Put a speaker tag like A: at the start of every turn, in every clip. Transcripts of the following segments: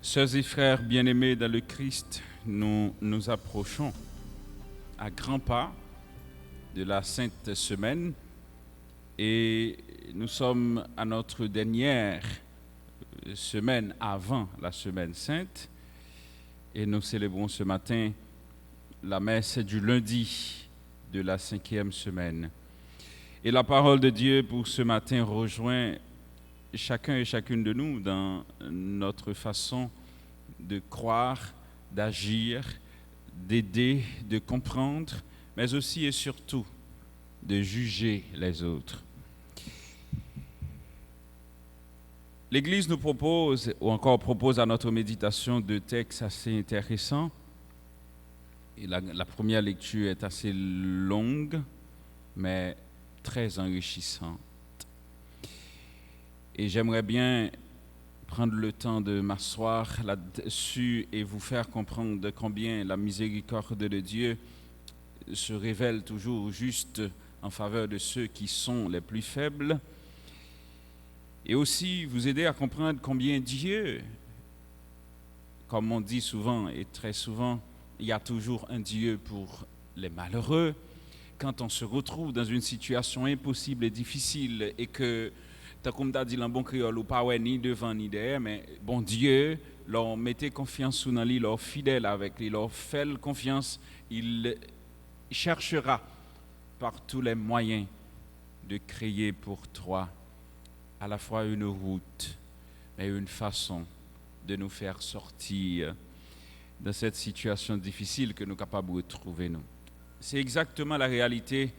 A: Sœurs et frères bien-aimés dans le Christ, nous nous approchons à grands pas de la Sainte Semaine et nous sommes à notre dernière semaine avant la Semaine Sainte et nous célébrons ce matin la messe du lundi de la 5e semaine. Et la parole de Dieu pour ce matin rejoint chacun et chacune de nous dans notre façon de croire, d'agir, d'aider, de comprendre, mais aussi et surtout de juger les autres. L'Église nous propose, ou encore propose à notre méditation, deux textes assez intéressants. Et la première lecture est assez longue, mais très enrichissante. Et j'aimerais bien prendre le temps de m'asseoir là-dessus et vous faire comprendre de combien la miséricorde de Dieu se révèle toujours juste en faveur de ceux qui sont les plus faibles. Et aussi vous aider à comprendre combien Dieu, comme on dit souvent et très souvent, il y a toujours un Dieu pour les malheureux. Quand on se retrouve dans une situation impossible et difficile et que, comme tu as dit dans bon créole, ou pas ouais, ni devant ni derrière, mais bon Dieu, leur mettez confiance sous lui, leur fidèle avec lui, leur fait confiance, il cherchera par tous les moyens de créer pour toi à la fois une route, mais une façon de nous faire sortir de cette situation difficile que nous sommes capables de trouver nous. C'est exactement la réalité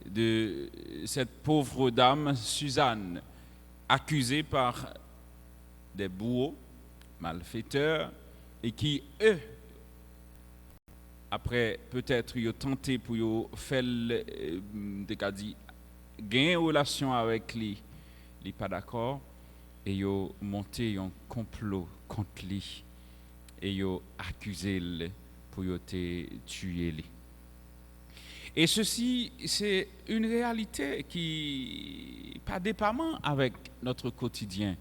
A: de cette pauvre dame, Suzanne, accusée par des bourreaux, malfaiteurs, et qui, eux, après peut-être, ils ont tenté pour faire, gagner une relation avec lui, ils ne sont pas d'accord, et ils ont monté un complot contre lui, et ils ont accusé lui pour tuer lui. Et ceci, c'est une réalité qui n'est pas dépendant avec notre quotidien.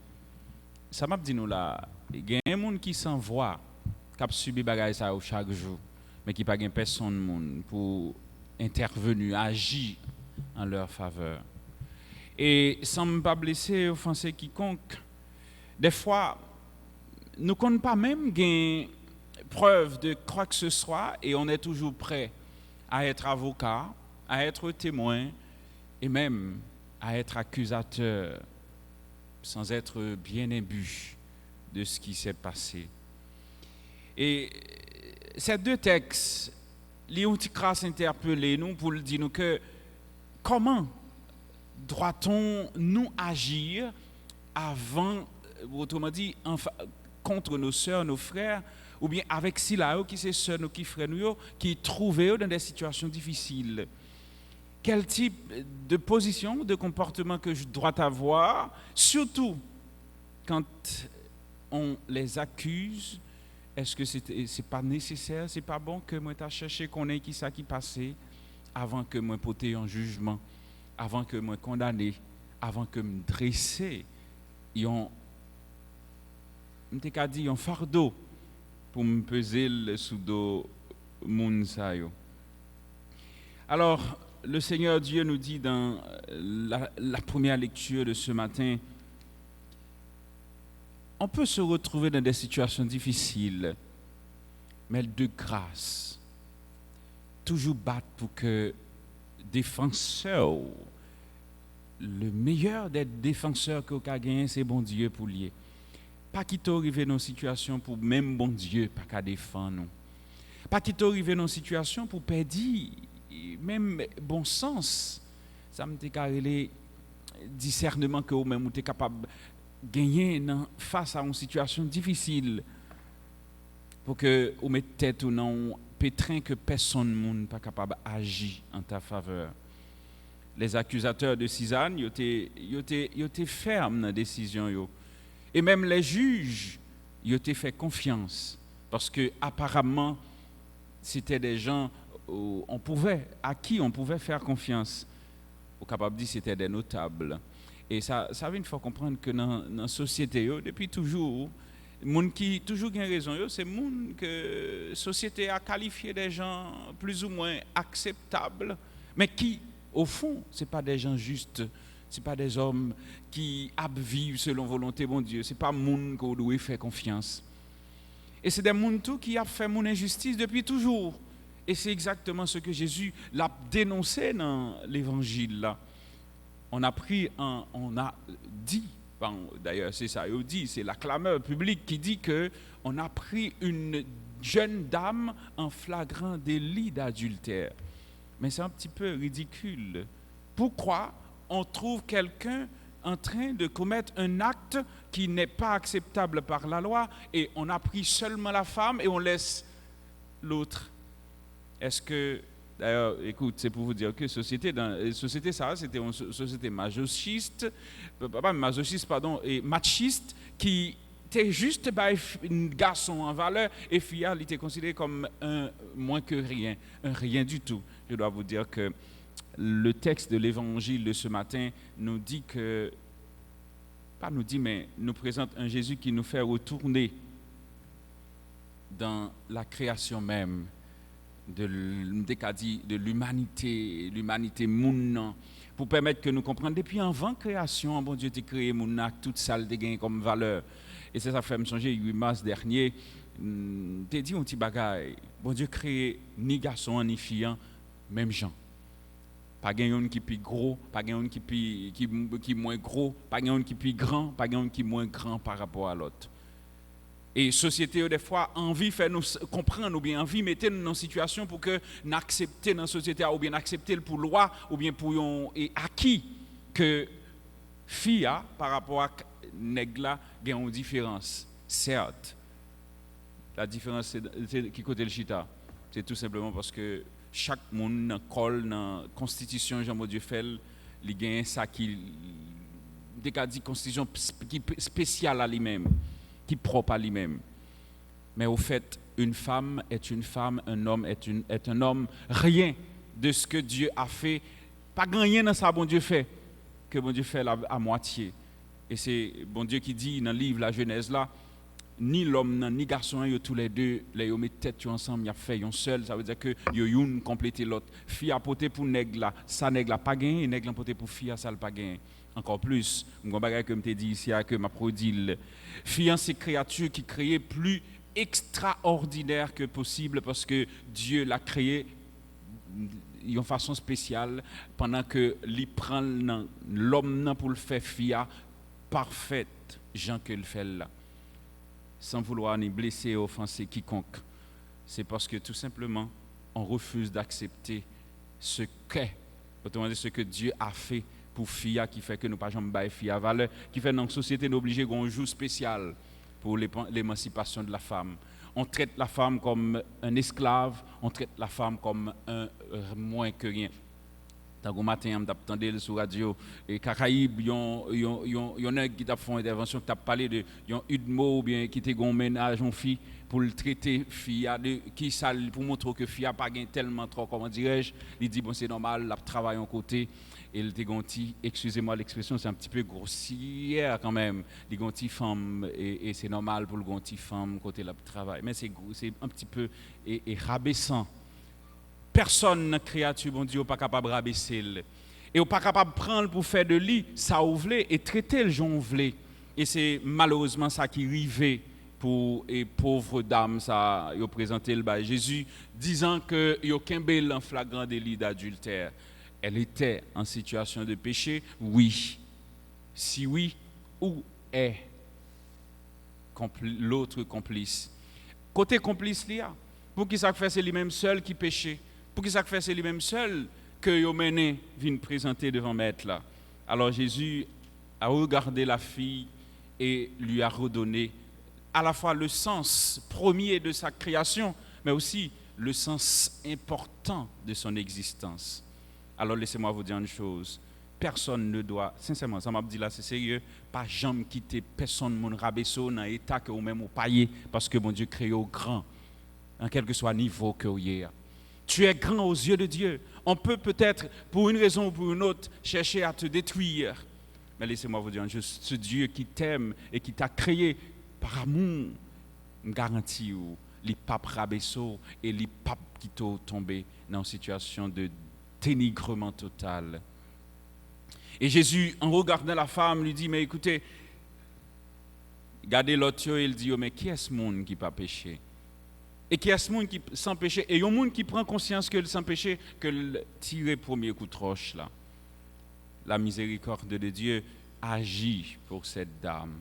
A: Ça m'a dit nous là, il y a des gens qui s'envoient, qui subissent des choses chaque jour, mais qui n'ont pas personne pour intervenir, agir en leur faveur. Et sans ne pas blesser, offenser quiconque, des fois, nous ne connaissons pas même gain preuve de quoi que ce soit et on est toujours prêt à être avocat, à être témoin et même à être accusateur sans être bien imbu de ce qui s'est passé. Et ces deux textes, les outils grâce interpeller nous pour dire nous que comment doit-on nous agir avant, autrement dit, contre nos sœurs, nos frères, ou bien avec Silayo qui c'est sœurs, nous qui frères nous, qui trouvaient dans des situations difficiles. Quel type de position, de comportement que je dois avoir, surtout quand on les accuse, est-ce que c'est pas nécessaire, c'est pas bon que moi t'ai cherché qu'on ait qui ça qui passait avant que moi porter un jugement, avant que moi condamner, avant que me dresser, on m'te dit un fardeau pour me peser sous dos moun sa yo. Alors, le Seigneur Dieu nous dit dans la première lecture de ce matin, on peut se retrouver dans des situations difficiles, mais de grâce, toujours battre pour que défenseur, le meilleur des défenseurs que vous avez gagné, c'est bon Dieu pour lier. Pas qu'il t'arrive dans une situation pour même bon Dieu pas qu'à défendre nous. Pas qu'il t'arrive dans une situation pour perdre même bon sens. Ça me dit carré discernement que vous même vous êtes capable de gagner face à une situation difficile pour que vous mettez tête ou non pétrin que personne n'est pas capable d'agir en ta faveur. Les accusateurs de Suzanne, ils étaient fermes dans la décision. Et même les juges, ils ont fait confiance. Parce que apparemment, c'était des gens à qui on pouvait faire confiance. Au capable de dire c'était des notables. Et ça veut une fois comprendre que dans la société, depuis toujours, Moun qui toujours gagne raison, c'est moun que la société a qualifié des gens plus ou moins acceptables, mais qui, au fond, ce pas des gens justes, ce pas des hommes qui vivent selon volonté bon Dieu, ce pas moun qu'on doit faire confiance. Et c'est des moun tout qui a fait mon injustice depuis toujours. Et c'est exactement ce que Jésus l'a dénoncé dans l'évangile là. On a dit, d'ailleurs c'est ça, il dit, c'est la clameur publique qui dit que on a pris une jeune dame en flagrant délit d'adultère. Mais c'est un petit peu ridicule. Pourquoi on trouve quelqu'un en train de commettre un acte qui n'est pas acceptable par la loi et on a pris seulement la femme et on laisse l'autre? Est-ce que, d'ailleurs, écoute, c'est pour vous dire que société, ça, c'était une société masochiste, et machiste, qui était juste un garçon en valeur et fille, il était considéré comme un moins que rien, un rien du tout. Je dois vous dire que le texte de l'évangile de ce matin nous dit que, pas nous dit, mais nous présente un Jésus qui nous fait retourner dans la création même de l'humanité moun, pour permettre que nous comprenions depuis avant création, bon Dieu t'a créé moun toute salle de gain comme valeur. Et c'est ça fait me songer 8 mars dernier, t'ai dit un petit bagay, bon Dieu créé ni garçon ni fille, même gens. Pas un qui plus gros, pas un qui moins gros, pas un qui plus grand, pas un qui moins grand par rapport à l'autre. Et société, des fois, envie fait nous comprendre, ou bien envie mettre nous dans une situation pour que nous acceptions dans la société, ou bien accepter pour loi, ou bien pour et acquis que fille par rapport à nègre là, il y a une différence. Certes, la différence c'est qui côté le chita. C'est tout simplement parce que chaque monde dans col dans constitution Jean Dieu fait, il y a ça qui dit constitution qui spéciale à lui-même, qui propre à lui-même. Mais au fait, une femme est une femme, un homme est un homme. Rien de ce que Dieu a fait, pas rien dans ça bon Dieu fait, que bon Dieu fait à moitié. Et c'est bon Dieu qui dit dans le livre La Genèse là, ni l'homme ni garçon yo tous les deux les yo mettent tête ensemble, y a fait un seul, ça veut dire que yo une compléter l'autre. Fille a porté pour nègre là, ça nègre là pas gagné, nègre a porté pour fille ça pas gagné. Encore plus, mon bagage que me t'ai dit ici que m'a produit. Fille c'est créature qui créée plus extraordinaire que possible parce que Dieu l'a créé d'une façon spéciale pendant que lui prend l'homme pour le faire fille parfaite, Jean que le fait là. Sans vouloir ni blesser ou offenser quiconque. C'est parce que tout simplement, on refuse d'accepter ce qu'est, autrement dit ce que Dieu a fait pour fille qui fait que nous pas jamais bailler fille à valeur, qui fait dans la société nous obliger qu'on joue spécial pour l'émancipation de la femme. On traite la femme comme un esclave, on traite la femme comme un moins que rien. Tant qu'au matin, on entendait sur la radio, et Caraïbes, il y en a qui t'a fait une intervention, qui t'a parlé de Udmo, ou bien qui t'a gon ménage en fille, pour le traiter fille, qui ça, pour montrer que fille n'a pas tellement trop, comment dirais-je, il dit, bon, c'est normal, il travaille en côté, et le tégonti, excusez-moi l'expression, c'est un petit peu grossière quand même, les gonti femme, et c'est normal pour le gonti femme, côté le travail, mais c'est un petit peu et rabaissant. Personne n'a créature, bon Dieu, n'est pas capable de rabaisser. Et n'est pas capable de prendre pour faire de lui, ça ouvre et traiter le gens ouvre. Et c'est malheureusement ça qui arrive pour les pauvres dames, ça, ils ont présenté le bas Jésus, disant que il y a aucun bel en flagrant délit d'adultère. Elle était en situation de péché, oui. Si oui, où est l'autre complice? Côté complice, il y a. Pour qui ça fait, c'est lui-même seul qui péchait. Pour qui ça fait, c'est lui-même seul que yo mené vient présenter devant maître là. Alors Jésus a regardé la fille et lui a redonné à la fois le sens premier de sa création, mais aussi le sens important de son existence. Alors laissez-moi vous dire une chose. Personne ne doit, sincèrement, ça m'a dit là, c'est sérieux, pas jamais quitter personne mon rabaisseau dans l'état que vous même au paillé parce que mon Dieu crée au grand, en quel que soit le niveau que vous ayez. Tu es grand aux yeux de Dieu. On peut peut-être, pour une raison ou pour une autre, chercher à te détruire. Mais laissez-moi vous dire, ce Dieu qui t'aime et qui t'a créé par amour, je garantis ou les papes rabaissés et les papes qui sont tombés dans une situation de dénigrement total. Et Jésus, en regardant la femme, lui dit, mais écoutez, regardez l'autre et il dit, mais qui est ce monde qui n'a pas péché? Et qui est ce monde qui sans péché? Et il y a un monde qui prend conscience que sans péché, que le tirer premier coup de roche là. La miséricorde de Dieu agit pour cette dame.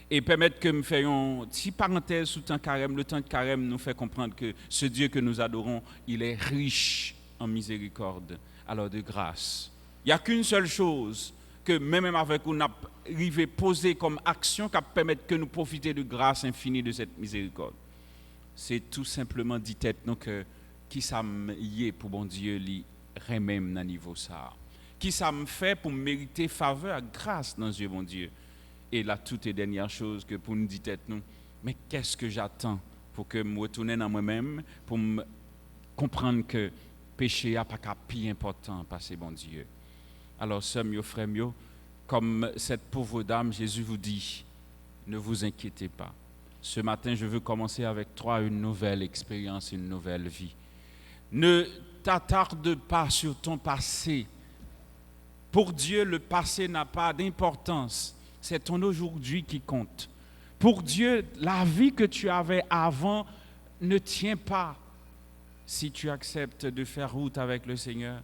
A: Et permettre que nous fassions une petite parenthèse sous le temps de carême. Le temps de carême nous fait comprendre que ce Dieu que nous adorons, il est riche en miséricorde, alors de grâce. Il n'y a qu'une seule chose que même avec nous, on a arrivé poser comme action qui permet que nous profitions de grâce infinie de cette miséricorde. C'est tout simplement dit tête nous que qui ça me y est pour bon Dieu li même dans niveau ça. Qui ça me fait pour mériter faveur, grâce dans Dieu bon Dieu. Et la toute dernière chose que pour nous dire tête nous, mais qu'est-ce que j'attends pour que me retourne dans moi-même pour me comprendre que péché a pas qu'à plus important passer bon Dieu. Alors sœurs et frères mieux, comme cette pauvre dame, Jésus vous dit, ne vous inquiétez pas. Ce matin, je veux commencer avec toi une nouvelle expérience, une nouvelle vie. Ne t'attarde pas sur ton passé. Pour Dieu, le passé n'a pas d'importance. C'est ton aujourd'hui qui compte. Pour Dieu, la vie que tu avais avant ne tient pas. Si tu acceptes de faire route avec le Seigneur,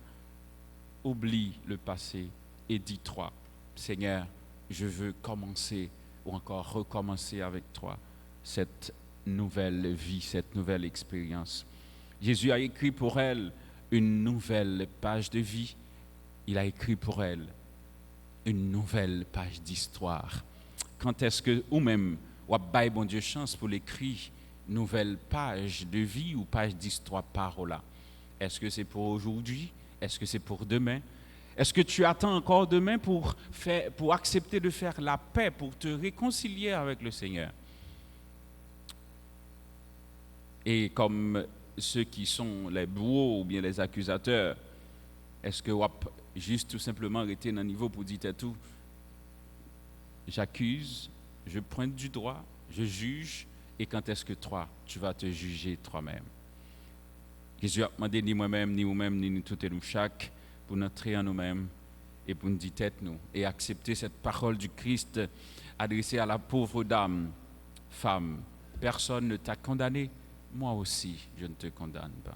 A: oublie le passé et dis-toi, Seigneur, je veux commencer ou encore recommencer avec toi cette nouvelle vie, cette nouvelle expérience. Jésus a écrit pour elle une nouvelle page de vie. Il a écrit pour elle une nouvelle page d'histoire. Quand est-ce que, ou même, ou a bon Dieu chance pour l'écrire nouvelle page de vie ou page d'histoire parole? Est-ce que c'est pour aujourd'hui? Est-ce que c'est pour demain? Est-ce que tu attends encore demain pour accepter de faire la paix, pour te réconcilier avec le Seigneur? Et comme ceux qui sont les bourreaux ou bien les accusateurs, est-ce que vous avez juste tout simplement arrêté dans le niveau pour dire tout, j'accuse, je pointe du droit, je juge, et quand est-ce que toi, tu vas te juger toi-même? Jésus a demandé ni moi-même, ni vous-même, ni nous tout et nous chaque, pour nous entrer en nous-mêmes et pour nous dire tête nous, et accepter cette parole du Christ adressée à la pauvre dame, femme, personne ne t'a condamné. Moi aussi, je ne te condamne pas.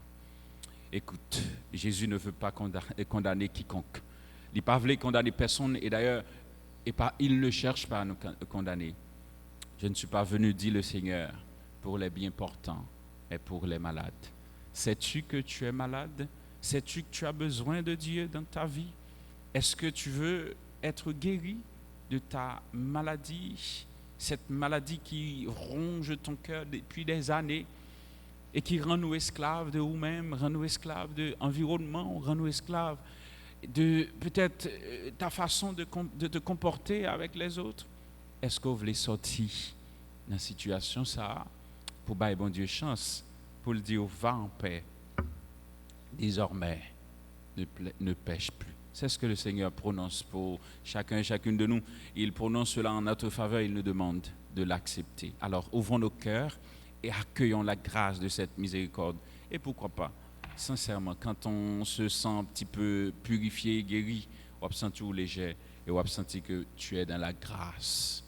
A: Écoute, Jésus ne veut pas condamner quiconque. Il ne pas voulu condamner personne et d'ailleurs, il ne cherche pas à nous condamner. Je ne suis pas venu, dit le Seigneur, pour les bien portants, mais pour les malades. Sais-tu que tu es malade? Sais-tu que tu as besoin de Dieu dans ta vie? Est-ce que tu veux être guéri de ta maladie? Cette maladie qui ronge ton cœur depuis des années et qui rend nous esclaves de nous-mêmes, rend nous esclaves de l'environnement, rend nous esclaves de peut-être ta façon de te comporter avec les autres. Est-ce que vous voulez sortir dans la situation ça pour bailler bon Dieu chance pour le dire va en paix désormais ne pêche plus. C'est ce que le Seigneur prononce pour chacun et chacune de nous. Il prononce cela en notre faveur, il nous demande de l'accepter. Alors ouvrons nos cœurs et accueillons la grâce de cette miséricorde. Et pourquoi pas, sincèrement, quand on se sent un petit peu purifié, guéri, on va se sentir léger et on va sentir que tu es dans la grâce.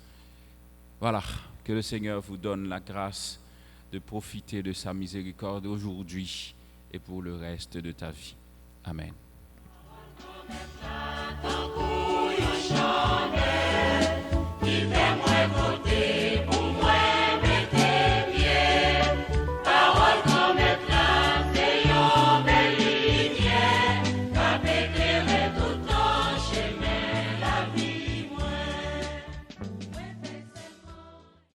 A: Voilà, que le Seigneur vous donne la grâce de profiter de sa miséricorde aujourd'hui et pour le reste de ta vie. Amen.